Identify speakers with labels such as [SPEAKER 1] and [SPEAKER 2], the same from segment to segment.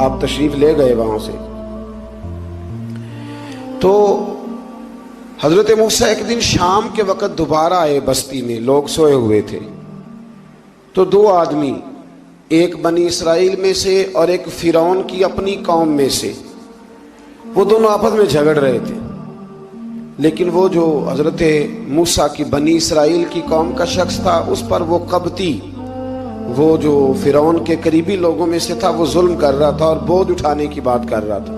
[SPEAKER 1] آپ تشریف لے گئے وہاں سے. تو حضرت موسیٰ ایک دن شام کے وقت دوبارہ آئے بستی میں، لوگ سوئے ہوئے تھے. تو دو آدمی، ایک بنی اسرائیل میں سے اور ایک فرعون کی اپنی قوم میں سے، وہ دونوں آپس میں جھگڑ رہے تھے. لیکن وہ جو حضرت موسیٰ کی بنی اسرائیل کی قوم کا شخص تھا، اس پر وہ قبطی، وہ جو فرعون کے قریبی لوگوں میں سے تھا، وہ ظلم کر رہا تھا اور بوجھ اٹھانے کی بات کر رہا تھا.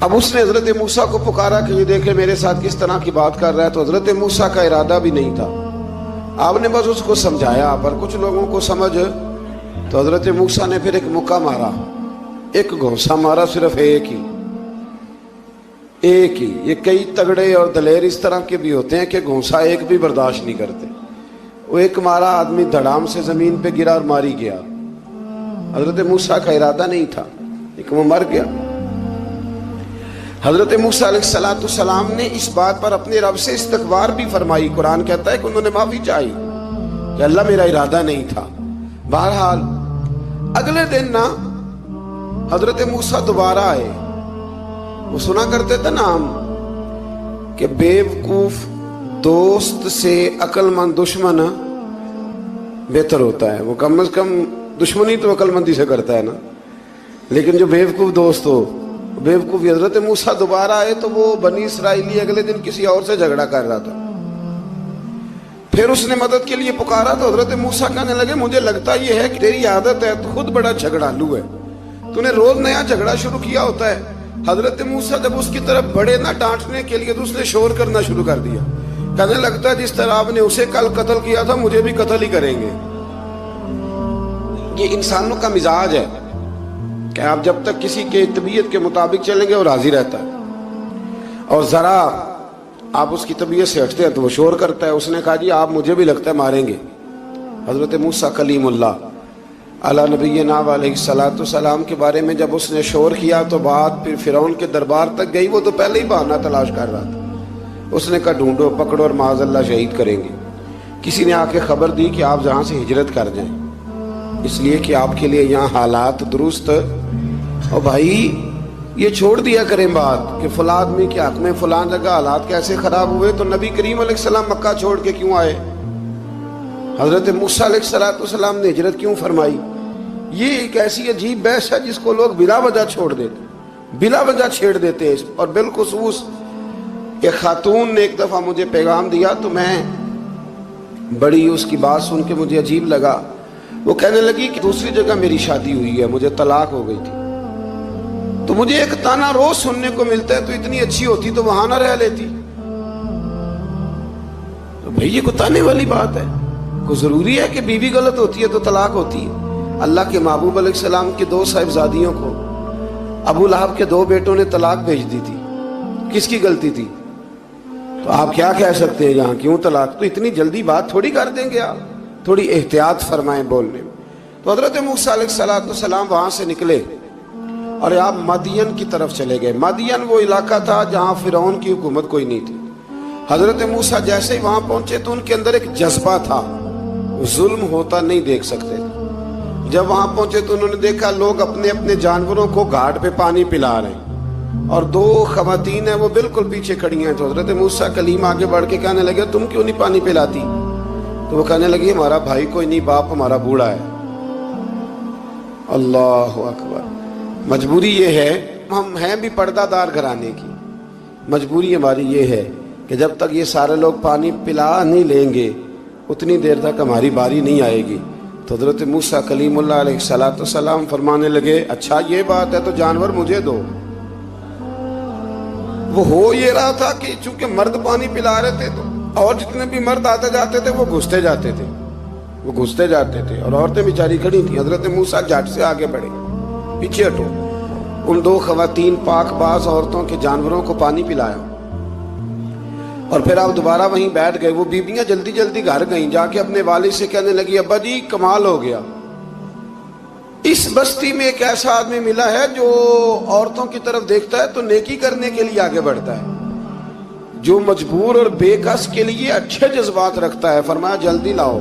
[SPEAKER 1] اب اس نے حضرت موسیٰ کو پکارا کہ یہ دیکھے میرے ساتھ کس طرح کی بات کر رہا ہے. تو حضرت موسیٰ کا ارادہ بھی نہیں تھا، آپ نے بس اس کو سمجھایا. پر کچھ لوگوں کو سمجھ، تو حضرت موسیٰ نے پھر ایک مکہ مارا، ایک گھونسا مارا، صرف ایک ہی. یہ کئی تگڑے اور دلیر اس طرح کے بھی ہوتے ہیں کہ گھونسا ایک بھی برداشت نہیں کرتے. وہ ایک مارا، آدمی دھڑام سے زمین پہ گرا اور ماری گیا. حضرت موسیٰ کا ارادہ نہیں تھا لیکن وہ مر گیا. حضرت موسیٰ علیہ السلام نے اس بات پر اپنے رب سے استغفار بھی فرمائی. قرآن کہتا ہے کہ انہوں نے معافی چاہی کہ اللہ میرا ارادہ نہیں تھا. بہرحال اگلے دن نا حضرت موسیٰ دوبارہ آئے. وہ سنا کرتے تھے نا ہم کہ بیوقوف دوست سے عقل مند دشمن بہتر ہوتا ہے. وہ کم از کم دشمنی تو عقل مندی سے کرتا ہے نا، لیکن جو بیوقوف دوست ہو بیوقوفی. حضرت موسیٰ دوبارہ آئے تو وہ بنی اسرائیلی اگلے دن کسی اور سے جھگڑا کر رہا تھا. پھر اس نے مدد کے لیے پکارا تو حضرت موسیٰ کہنے لگے مجھے لگتا یہ ہے کہ تیری عادت ہے، تو خود بڑا جھگڑالو ہے، تو نے روز نیا جھگڑا شروع کیا ہوتا ہے. حضرت موسیٰ جب اس کی طرف بڑے نہ ڈانٹنے کے لیے تو اس نے شور کرنا شروع کر دیا. کہنے لگتا ہے جس طرح آپ نے اسے کل قتل کیا تھا مجھے بھی قتل ہی کریں گے. یہ انسانوں کا مزاج ہے کہ آپ جب تک کسی کے طبیعت کے مطابق چلیں گے وہ راضی رہتا ہے، اور ذرا آپ اس کی طبیعت سے ہٹتے ہیں تو وہ شور کرتا ہے. اس نے کہا جی آپ مجھے بھی لگتا ہے ماریں گے. حضرت موسیٰ کلیم اللہ علی نبینا علیہ السلام کے بارے میں جب اس نے شور کیا تو بات پھر فرعون کے دربار تک گئی. وہ تو پہلے ہی بہانہ تلاش کر رہا تھا. اس نے کہا ڈھونڈو، پکڑو اور معاذ اللہ شہید کریں گے. کسی نے آ کے خبر دی کہ آپ یہاں سے ہجرت کر جائیں، اس لیے کہ آپ کے لیے یہاں حالات درست. اور بھائی یہ چھوڑ دیا کریں بات کہ فلاں آدمی کے حق میں فلاں جگہ حالات کیسے خراب ہوئے. تو نبی کریم علیہ السلام مکہ چھوڑ کے کیوں آئے؟ حضرت موسیٰ علیہ السلام نے ہجرت کیوں فرمائی؟ یہ ایک ایسی عجیب بحث ہے جس کو لوگ بلا وجہ چھوڑ دیتے، بلا وجہ چھیڑ دیتے ہیں. اور بالخصوص ایک خاتون نے ایک دفعہ مجھے پیغام دیا تو میں بڑی اس کی بات سن کے مجھے عجیب لگا. وہ کہنے لگی کہ دوسری جگہ میری شادی ہوئی ہے، مجھے طلاق ہو گئی تھی، تو مجھے ایک تانا روز سننے کو ملتا ہے تو اتنی اچھی ہوتی تو وہاں نہ رہ لیتی. تو بھئی یہ کوئی تانے والی بات ہے؟ کوئی ضروری ہے کہ بیوی غلط ہوتی ہے تو طلاق ہوتی ہے؟ اللہ کے محبوب علیہ السلام کے دو صاحبزادیوں کو ابو لہب کے دو بیٹوں نے طلاق بھیج دی تھی. کس کی غلطی تھی؟ تو آپ کیا کہہ سکتے ہیں یہاں کیوں طلاق؟ تو اتنی جلدی بات تھوڑی کر دیں گے آپ، تھوڑی احتیاط فرمائیں بولنے میں. تو حضرت موسیٰ علیہ السلام وہاں سے نکلے اور آپ مدین کی طرف چلے گئے. مدین وہ علاقہ تھا جہاں فرعون کی حکومت کوئی نہیں تھی. حضرت موسیٰ جیسے ہی وہاں پہنچے تو ان کے اندر ایک جذبہ تھا، ظلم ہوتا نہیں دیکھ سکتے. جب وہاں پہنچے تو انہوں نے دیکھا لوگ اپنے اپنے جانوروں کو گھاٹ پہ پانی پلا رہے ہیں اور دو خواتین ہیں وہ بالکل پیچھے کھڑی ہیں. تو حضرت موسیٰ کلیم آگے بڑھ کے کہنے لگے تم کیوں نہیں پانی پلاتی؟ تو وہ کہنے لگی ہمارا بھائی کوئی نہیں، باپ ہمارا بوڑھا ہے. اللہ اکبر. مجبوری یہ ہے، ہم ہیں بھی پردہ دار گھرانے کی، مجبوری ہماری یہ ہے کہ جب تک یہ سارے لوگ پانی پلا نہیں لیں گے اتنی دیر تک ہماری باری نہیں آئے گی. تو حضرت موسیٰ کلیم اللہ علیہ السلام فرمانے لگے اچھا یہ بات ہے تو جانور مجھے دو. وہ ہو یہ رہا تھا کہ چونکہ مرد پانی پلا رہے تھے تو اور جتنے بھی مرد آتے جاتے تھے وہ گھستے جاتے تھے اور عورتیں بیچاری کھڑی تھیں. حضرت موسیٰ جھٹ سے آگے بڑھے، پیچھے ہٹو. ان دو خواتین پاک باز عورتوں کے جانوروں کو پانی پلایا اور پھر آپ دوبارہ وہیں بیٹھ گئے. وہ بیبیاں جلدی جلدی گھر گئیں، جا کے اپنے والد سے کہنے لگی ابا جی کمال ہو گیا، اس بستی میں ایک ایسا آدمی ملا ہے جو عورتوں کی طرف دیکھتا ہے تو نیکی کرنے کے لیے آگے بڑھتا ہے، جو مجبور اور بے کس کے لیے اچھے جذبات رکھتا ہے. فرمایا جلدی لاؤ.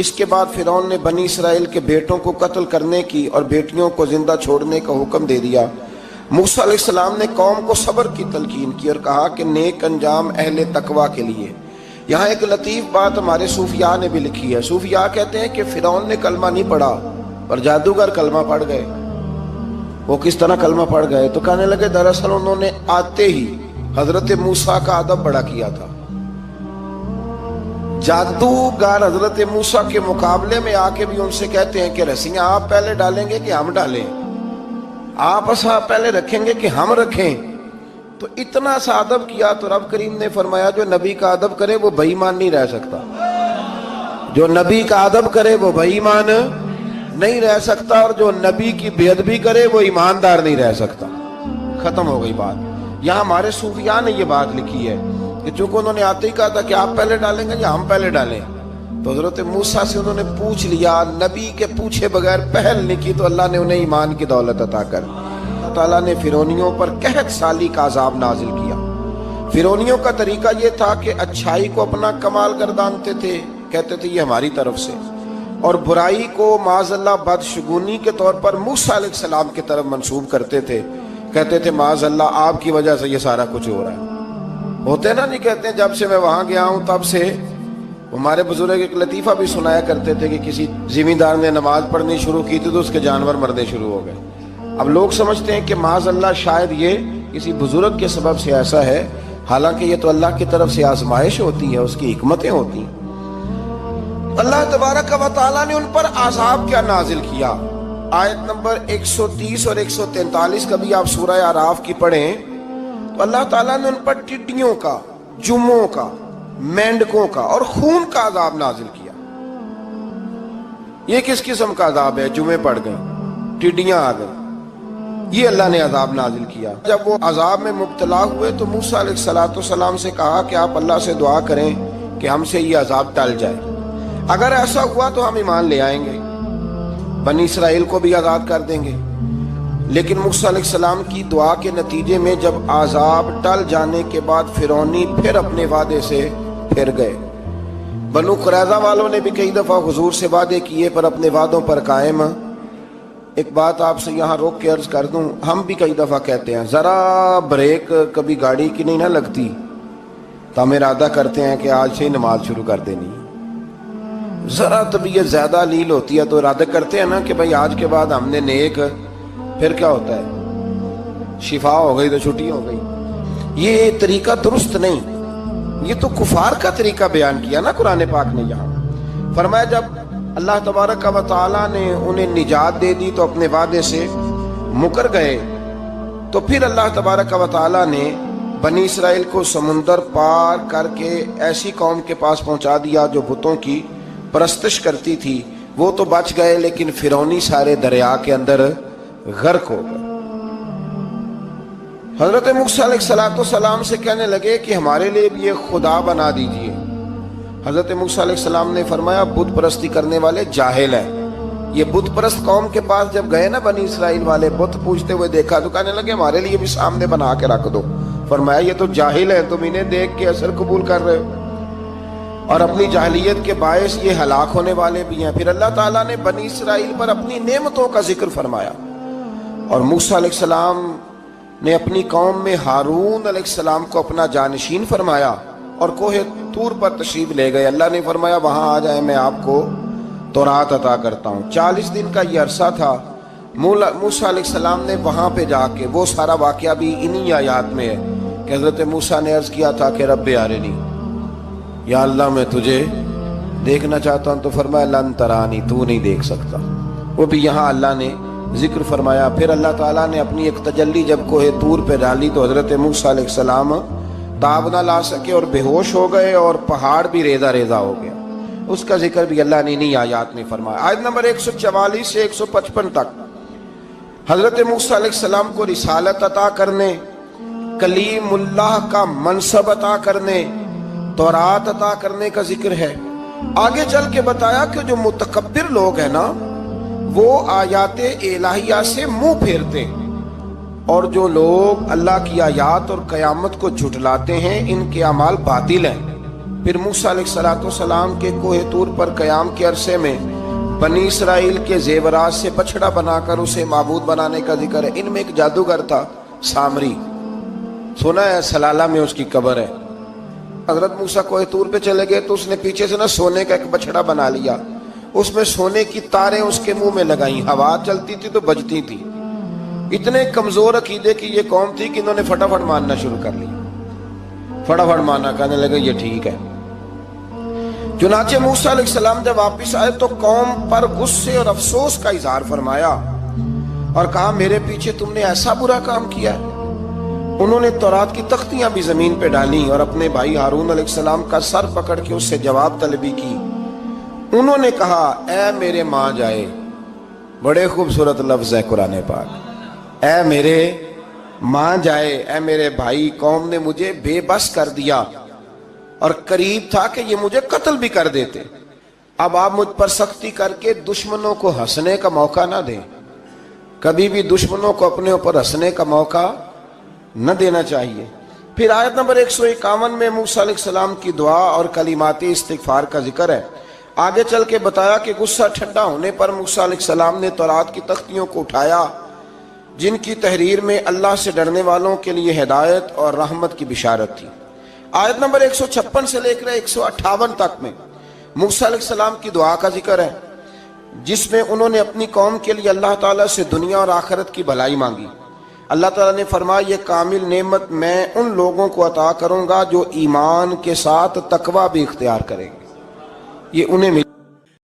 [SPEAKER 1] اس کے بعد فرعون نے بنی اسرائیل کے بیٹوں کو قتل کرنے کی اور بیٹیوں کو زندہ چھوڑنے کا حکم دے دیا۔ موسیٰ علیہ السلام نے قوم کو صبر کی تلقین کی اور کہا کہ نیک انجام اہل تقوی کے لیے۔ یہاں ایک لطیف بات ہمارے صوفیاء نے بھی لکھی ہے۔ صوفیاء کہتے ہیں کہ فرعون نے کلمہ نہیں پڑھا پر جادوگر کلمہ پڑھ گئے۔ وہ کس طرح کلمہ پڑھ گئے؟ تو کہنے لگے دراصل انہوں نے آتے ہی حضرت موسیٰ کا ادب بڑا کیا تھا۔ جادوگر حضرت موسیٰ کے مقابلے میں آ کے بھی ان سے کہتے ہیں کہ رسیاں آپ پہلے ڈالیں گے کہ ہم ڈالیں، آپ اصحاب پہلے رکھیں گے کہ ہم رکھیں؟ تو اتنا سا ادب کیا تو رب کریم نے فرمایا جو نبی کا ادب کرے وہ بے ایمان نہیں رہ سکتا، جو نبی کا ادب کرے وہ بے ایمان نہیں رہ سکتا، اور جو نبی کی بے ادبی کرے وہ ایماندار نہیں رہ سکتا۔ ختم ہو گئی بات۔ یہاں ہمارے صوفیاء نے یہ بات لکھی ہے کہ چونکہ انہوں نے آتے ہی کہا تھا کہ آپ پہلے ڈالیں گے یا ہم پہلے ڈالیں، تو حضرت موسیٰ سے انہوں نے پوچھ لیا، نبی کے پوچھے بغیر پہل نہیں کی تو اللہ نے انہیں ایمان کی دولت عطا کر۔ اللہ تعالیٰ نے فرعونیوں پر قحط سالی کا عذاب نازل کیا۔ فرعونیوں کا طریقہ یہ تھا کہ اچھائی کو اپنا کمال گردانتے تھے، کہتے تھے یہ ہماری طرف سے، اور برائی کو معاذ اللہ بدشگونی کے طور پر موسیٰ علیہ السلام کی طرف منسوب کرتے تھے، کہتے تھے معاذ اللہ آپ کی وجہ سے یہ سارا کچھ ہو رہا ہے۔ ہوتے نا، نہیں کہتے ہیں جب سے میں وہاں گیا ہوں تب سے۔ ہمارے بزرگ ایک لطیفہ بھی سنایا کرتے تھے کہ کسی زمیندار نے نماز پڑھنی شروع کی تھی تو اس کے جانور مرنے شروع ہو گئے۔ اب لوگ سمجھتے ہیں کہ معاذ اللہ شاید یہ کسی بزرگ کے سبب سے ایسا ہے، حالانکہ یہ تو اللہ کی طرف سے آزمائش ہوتی ہے، اس کی حکمتیں ہوتی ہیں۔ اللہ تبارک و تعالیٰ نے ان پر عذاب کیا نازل کیا؟ آیت نمبر 130 اور 143 کا بھی آپ سورہ اعراف کی پڑھیں تو اللہ تعالیٰ نے ان پر ٹڈیوں کا، جموں کا، مینڈکوں کا اور خون کا عذاب نازل کیا۔ یہ کس قسم کا عذاب ہے؟ جمعے پڑ گئے، ٹڈیاں آ گئیں، یہ اللہ نے عذاب نازل کیا۔ جب وہ عذاب میں مبتلا ہوئے تو موسیٰ علیہ السلام سے کہا کہ آپ اللہ سے دعا کریں کہ ہم سے یہ عذاب ٹل جائے، اگر ایسا ہوا تو ہم ایمان لے آئیں گے، بنی اسرائیل کو بھی آزاد کر دیں گے۔ لیکن موسیٰ علیہ السلام کی دعا کے نتیجے میں جب عذاب ٹل جانے کے بعد فرعونی پھر اپنے وعدے سے پھر گئے۔ بنو قریظہ والوں نے بھی کئی دفعہ حضور سے وعدے کیے پر اپنے وعدوں پر قائم۔ ایک بات آپ سے یہاں روک کے عرض کر دوں، ہم بھی کئی دفعہ کہتے ہیں ذرا بریک کبھی گاڑی کی نہیں نہ لگتی تو ہم ارادہ کرتے ہیں کہ آج سے ہی نماز شروع کر دینی۔ ذرا طبیعت زیادہ لیل ہوتی ہے تو ارادہ کرتے ہیں نا کہ بھائی آج کے بعد ہم نے نیک، پھر کیا ہوتا ہے؟ شفا ہو گئی تو چھٹی ہو گئی۔ یہ طریقہ درست نہیں، یہ تو کفار کا طریقہ بیان کیا نا قرآن پاک نے۔ یہاں فرمایا جب اللہ تبارک و تعالیٰ نے انہیں نجات دے دی تو اپنے وعدے سے مکر گئے، تو پھر اللہ تبارک و تعالیٰ نے بنی اسرائیل کو سمندر پار کر کے ایسی قوم کے پاس پہنچا دیا جو بتوں کی پرستش کرتی تھی۔ وہ تو بچ گئے لیکن فرعونی سارے دریا کے اندر غرق ہو گئے۔ حضرت موسیٰ علیہ السلام سے کہنے لگے کہ ہمارے لیے بھی ایک خدا بنا دیجئے۔ حضرت موسیٰ علیہ السلام نے فرمایا بت پرستی کرنے والے جاہل ہیں۔ یہ بت پرست قوم کے پاس جب گئے نا بنی اسرائیل والے، بت پوجتے ہوئے دیکھا تو کہنے لگے ہمارے لیے بھی سامنے بنا کے رکھ دو۔ فرمایا یہ تو جاہل ہیں، تم انہیں دیکھ کے اثر قبول کر رہے ہو، اور اپنی جاہلیت کے باعث یہ ہلاک ہونے والے بھی ہیں۔ پھر اللہ تعالیٰ نے بنی اسرائیل پر اپنی نعمتوں کا ذکر فرمایا، اور موسیٰ علیہ السلام نے اپنی قوم میں ہارون علیہ السلام کو اپنا جانشین فرمایا اور کوہ طور پر تشریف لے گئے۔ اللہ نے فرمایا وہاں آ جائیں، میں آپ کو تورات عطا کرتا ہوں۔ 40 دن کا یہ عرصہ تھا۔ موسیٰ علیہ السلام نے وہاں پہ جا کے، وہ سارا واقعہ بھی انہی آیات میں ہے کہ حضرت موسیٰ نے عرض کیا تھا کہ رب ارنی، یا اللہ میں تجھے دیکھنا چاہتا ہوں، تو فرمایا لن ترانی، تو نہیں دیکھ سکتا۔ وہ بھی یہاں اللہ نے ذکر فرمایا۔ پھر اللہ تعالیٰ نے اپنی ایک تجلی جب کوہ طور پہ ڈالی تو حضرت موسیٰ علیہ السلام تاب نہ لا سکے اور بے ہوش ہو گئے، اور پہاڑ بھی ریزہ ریزہ ہو گیا۔ اس کا ذکر بھی اللہ نے انہی آیات میں فرمایا۔ آیت نمبر 144 سے 155 تک حضرت موسیٰ علیہ السلام کو رسالت عطا کرنے، کلیم اللہ کا منصب عطا کرنے، تورات عطا کرنے کا ذکر ہے۔ آگے چل کے بتایا کہ جو متکبر لوگ ہیں نا، وہ آیات الہیہ سے منہ پھیرتے ہیں، اور جو لوگ اللہ کی آیات اور قیامت کو جھٹلاتے ہیں ان کے اعمال باطل ہیں۔ پھر موسیٰ علیہ السلام کے کوہ طور پر قیام کے عرصے میں بنی اسرائیل کے زیورات سے بچڑا بنا کر اسے معبود بنانے کا ذکر ہے۔ ان میں ایک جادوگر تھا سامری، سنا ہے سلالہ میں اس کی قبر ہے۔ حضرت موسیٰ کوہ طور پہ چلے گئے تو اس نے پیچھے سے سونے کا ایک بچڑا بنا لیا، اس میں سونے کی تاریں اس کے منہ میں لگائیں، ہوا چلتی تھی تو بجتی تھی۔ اتنے کمزور عقیدے کی یہ قوم تھی کہ انہوں نے فٹافٹ ماننا شروع کر لیا، فٹافٹ ماننا، کہنے لگے یہ ٹھیک ہے۔ چنانچہ موسیٰ علیہ السلام جب واپس آئے تو قوم پر غصے اور افسوس کا اظہار فرمایا اور کہا میرے پیچھے تم نے ایسا برا کام کیا ہے۔ انہوں نے تورات کی تختیاں بھی زمین پہ ڈالی اور اپنے بھائی ہارون علیہ السلام کا سر پکڑ کے اس سے جواب طلبی کی۔ انہوں نے کہا اے میرے ماں جائے، بڑے خوبصورت لفظ ہے قرآن پاک، اے میرے ماں جائے، اے میرے بھائی، قوم نے مجھے بے بس کر دیا اور قریب تھا کہ یہ مجھے قتل بھی کر دیتے۔ اب آپ مجھ پر سختی کر کے دشمنوں کو ہنسنے کا موقع نہ دیں، کبھی بھی دشمنوں کو اپنے اوپر ہنسنے کا موقع نہ دینا چاہیے۔ پھر آیت نمبر 151 میں موسیٰ علیہ السلام کی دعا اور کلمات استغفار کا ذکر ہے۔ آگے چل کے بتایا کہ غصہ ٹھنڈا ہونے پر موسیٰ علیہ السلام نے تورات کی تختیوں کو اٹھایا جن کی تحریر میں اللہ سے ڈرنے والوں کے لیے ہدایت اور رحمت کی بشارت تھی۔ آیت نمبر 156 سے لے کر 158 تک میں موسیٰ علیہ السلام کی دعا کا ذکر ہے، جس میں انہوں نے اپنی قوم کے لیے اللہ تعالیٰ سے دنیا اور آخرت کی بھلائی مانگی۔ اللہ تعالیٰ نے فرمایا یہ کامل نعمت میں ان لوگوں کو عطا کروں گا جو ایمان کے ساتھ تقوی بھی اختیار کریں گے، یہ انہیں مل